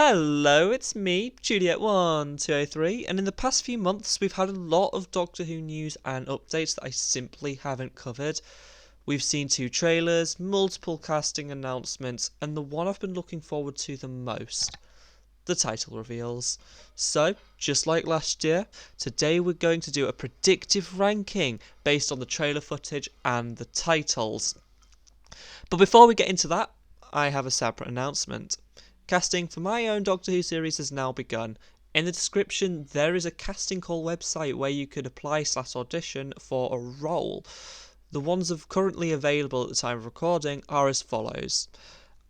Hello, it's me, Juliet1203, and in the past few months we've had a lot of Doctor Who news and updates that I simply haven't covered. We've seen 2 trailers, multiple casting announcements, and the one I've been looking forward to the most, the title reveals. So, just like last year, today we're going to do a predictive ranking based on the trailer footage and the titles. But before we get into that, I have a separate announcement. Casting for my own Doctor Who series has now begun. In the description, there is a casting call website where you could apply/audition for a role. The ones currently available at the time of recording are as follows.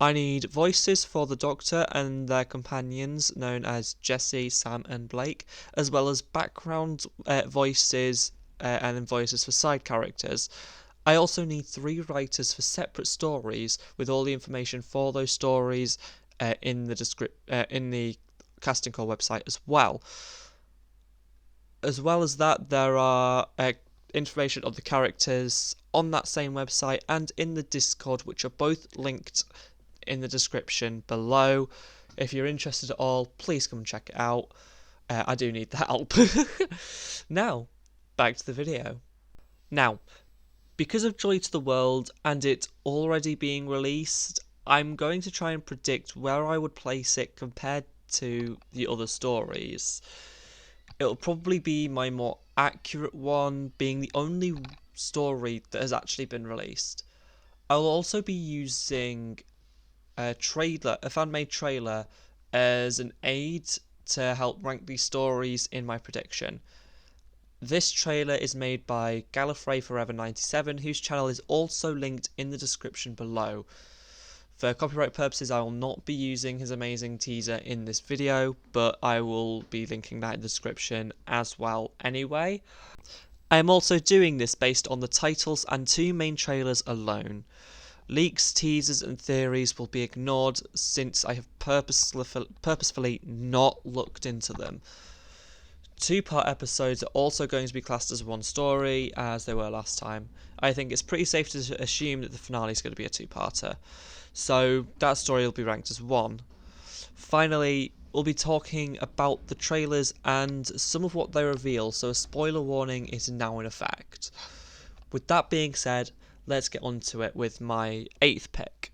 I need voices for the Doctor and their companions, known as Jessie, Sam and Blake, as well as background voices and then voices for side characters. I also need 3 writers for separate stories, with all the information for those stories in the casting call website as well. As well as that, there are information of the characters on that same website and in the Discord, which are both linked in the description below. If you're interested at all, please come and check it out. I do need the help. Now, back to the video. Now, because of Joy to the World and it already being released, I'm going to try and predict where I would place it compared to the other stories. It'll probably be my more accurate one, being the only story that has actually been released. I'll also be using a fan-made trailer, as an aid to help rank these stories in my prediction. This trailer is made by Gallifrey Forever 97, whose channel is also linked in the description below. For copyright purposes, I will not be using his amazing teaser in this video, but I will be linking that in the description as well anyway. I am also doing this based on the titles and 2 main trailers alone. Leaks, teasers and theories will be ignored since I have purposefully not looked into them. 2-part episodes are also going to be classed as one story, as they were last time. I think it's pretty safe to assume that the finale is going to be a 2-parter. So that story will be ranked as 1. Finally, we'll be talking about the trailers and some of what they reveal, so a spoiler warning is now in effect. With that being said, let's get on to it with my 8th pick.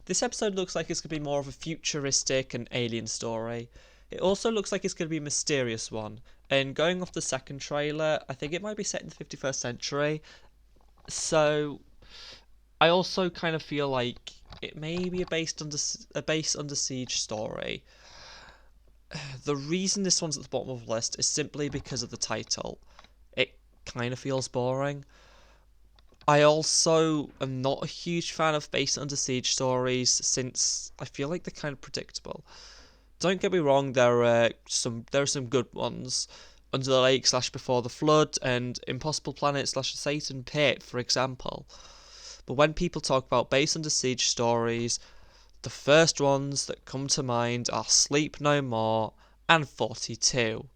This episode looks like it's going to be more of a futuristic and alien story. It also looks like it's going to be a mysterious one, and going off the second trailer, I think it might be set in the 51st century. So I also kind of feel like it may be a base under siege story. The reason this one's at the bottom of the list is simply because of the title. It kind of feels boring. I also am not a huge fan of base under siege stories, since I feel like they're kind of predictable. Don't get me wrong, there are some good ones. Under the Lake / Before the Flood and Impossible Planet / Satan Pit, for example. But when people talk about base under siege stories, the first ones that come to mind are Sleep No More and 42.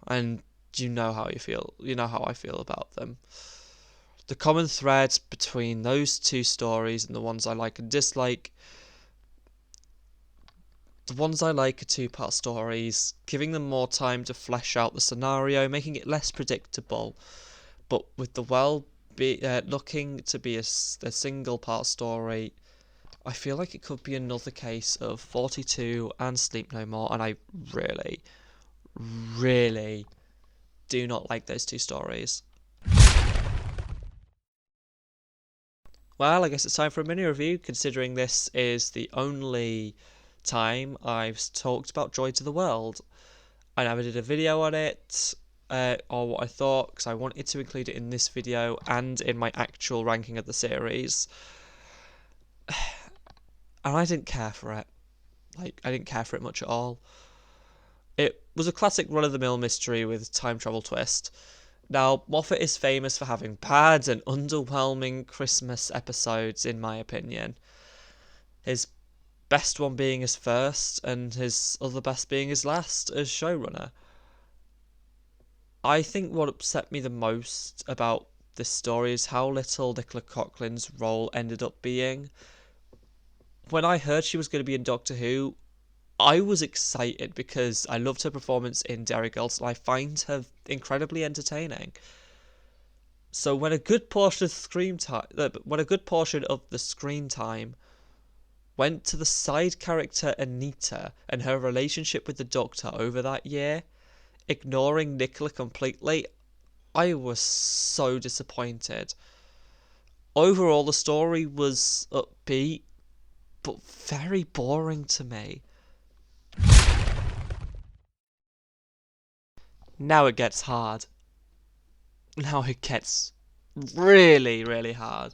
And you know how I feel about them. The common thread between those 2 stories and the ones I like and dislike. The ones I like are 2-part stories, giving them more time to flesh out the scenario, making it less predictable. But with the world looking to be a single-part story, I feel like it could be another case of 42 and Sleep No More, and I really, really do not like those 2 stories. Well, I guess it's time for a mini review, considering this is the only time I've talked about Joy to the World. I never did a video on it, or what I thought, because I wanted to include it in this video and in my actual ranking of the series. And I didn't care for it. I didn't care for it much at all. It was a classic run-of-the-mill mystery with a time travel twist. Now, Moffat is famous for having bad and underwhelming Christmas episodes, in my opinion. His best one being his first, and his other best being his last as showrunner. I think what upset me the most about this story is how little Nicola Coughlin's role ended up being. When I heard she was going to be in Doctor Who, I was excited because I loved her performance in Derry Girls and I find her incredibly entertaining. So when a good portion of the screen time went to the side character Anita and her relationship with the Doctor over that year, ignoring Nicola completely, I was so disappointed. Overall, the story was upbeat, but very boring to me. Now it gets hard. Now it gets really, really hard.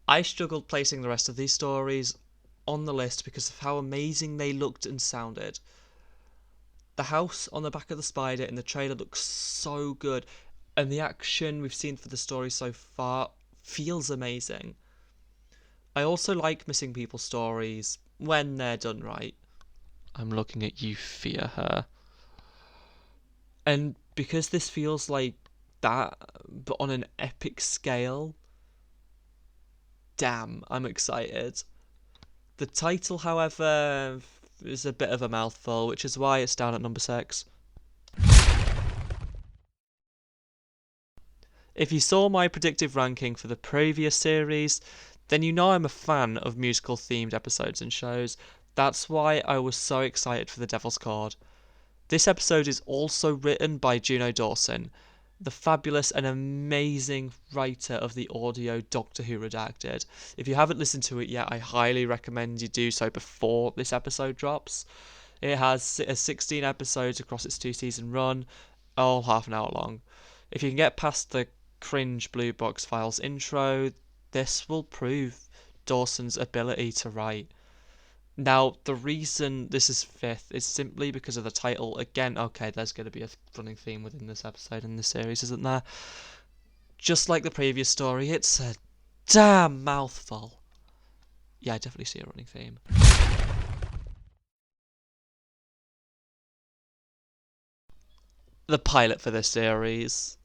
I struggled placing the rest of these stories on the list because of how amazing they looked and sounded. The house on the back of the spider in the trailer looks so good, and the action we've seen for the story so far feels amazing. I also like missing people stories when they're done right. I'm looking at you, fear her. And because this feels like that, but on an epic scale, damn, I'm excited. The title, however, is a bit of a mouthful, which is why it's down at number 6. If you saw my predictive ranking for the previous series, then you know I'm a fan of musical themed episodes and shows. That's why I was so excited for The Devil's Chord. This episode is also written by Juno Dawson, the fabulous and amazing writer of the audio Doctor Who Redacted. If you haven't listened to it yet, I highly recommend you do so before this episode drops. It has 16 episodes across its 2-season run, all half an hour long. If you can get past the cringe Blue Box Files intro, this will prove Dawson's ability to write. Now, the reason this is 5th is simply because of the title. Again, okay, there's going to be a running theme within this episode and this series, isn't there? Just like the previous story, it's a damn mouthful. Yeah, I definitely see a running theme. The pilot for this series.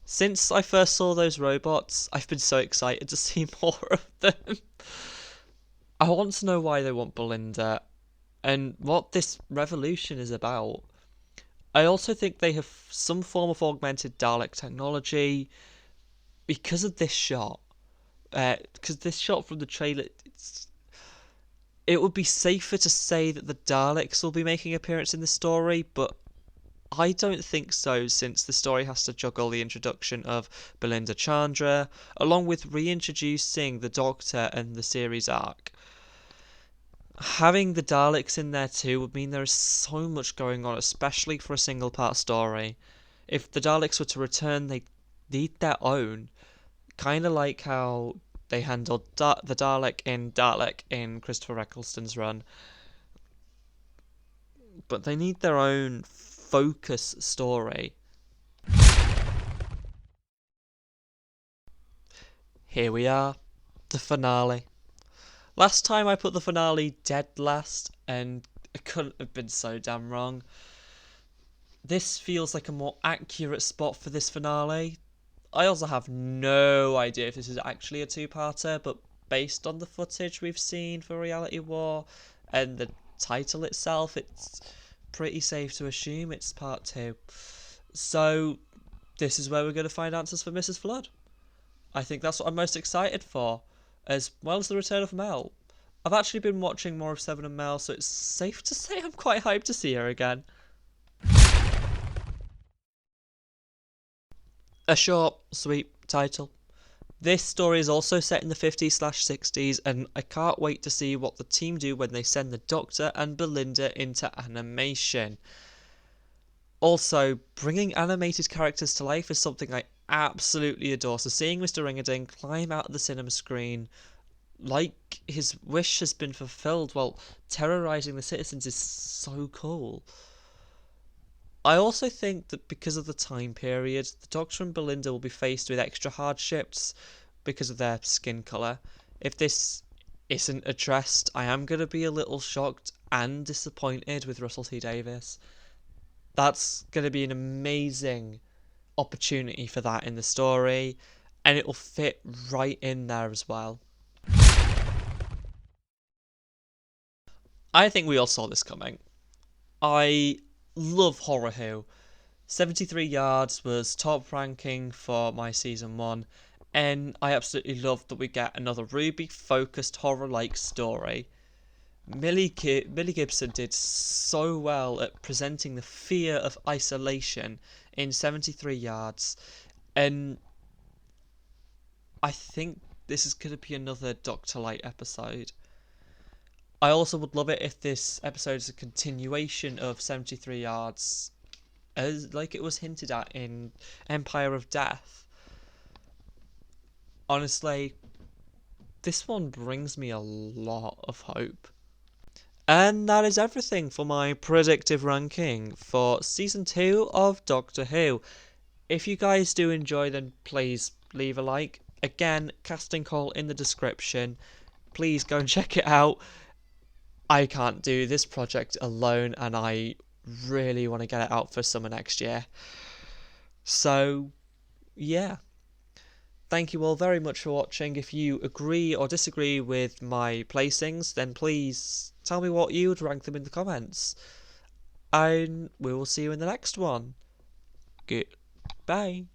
Since I first saw those robots, I've been so excited to see more of them. I want to know why they want Belinda and what this revolution is about. I also think they have some form of augmented Dalek technology because of this shot. Because this shot from the trailer, it would be safer to say that the Daleks will be making an appearance in this story, but I don't think so, since the story has to juggle the introduction of Belinda Chandra, along with reintroducing the Doctor and the series arc. Having the Daleks in there too would mean there is so much going on, especially for a single part story. If the Daleks were to return, they need their own. Kind of like how they handled the Dalek in Christopher Eccleston's run. But they need their own focus story. Here we are, the finale. Last time I put the finale dead last, and I couldn't have been so damn wrong. This feels like a more accurate spot for this finale. I also have no idea if this is actually a two-parter, but based on the footage we've seen for Reality War and the title itself, it's pretty safe to assume it's part 2. So this is where we're going to find answers for Mrs. Flood. I think that's what I'm most excited for, as well as the return of Mel. I've actually been watching more of Seven and Mel, so it's safe to say I'm quite hyped to see her again. A short, sweet title. This story is also set in the 50s/60s, and I can't wait to see what the team do when they send the Doctor and Belinda into animation. Also, bringing animated characters to life is something I absolutely adore, so seeing Mr. Ringading climb out of the cinema screen like his wish has been fulfilled while terrorising the citizens is so cool. I also think that because of the time period, the Doctor and Belinda will be faced with extra hardships because of their skin colour. If this isn't addressed, I am going to be a little shocked and disappointed with Russell T Davies. That's going to be an amazing opportunity for that in the story, and it'll fit right in there as well. I think we all saw this coming. I love Horror Who. 73 Yards was top ranking for my season 1, and I absolutely love that we get another Ruby focused horror like story. Millie Gibson did so well at presenting the fear of isolation in 73 Yards, and I think this is going to be another Doctor Light episode. I also would love it if this episode is a continuation of 73 Yards, as like it was hinted at in Empire of Death. Honestly, this one brings me a lot of hope. And that is everything for my predictive ranking for season 2 of Doctor Who. If you guys do enjoy, then please leave a like. Again, casting call in the description. Please go and check it out. I can't do this project alone, and I really want to get it out for summer next year. So, yeah. Thank you all very much for watching. If you agree or disagree with my placings, then please tell me what you would rank them in the comments. And we will see you in the next one. Goodbye.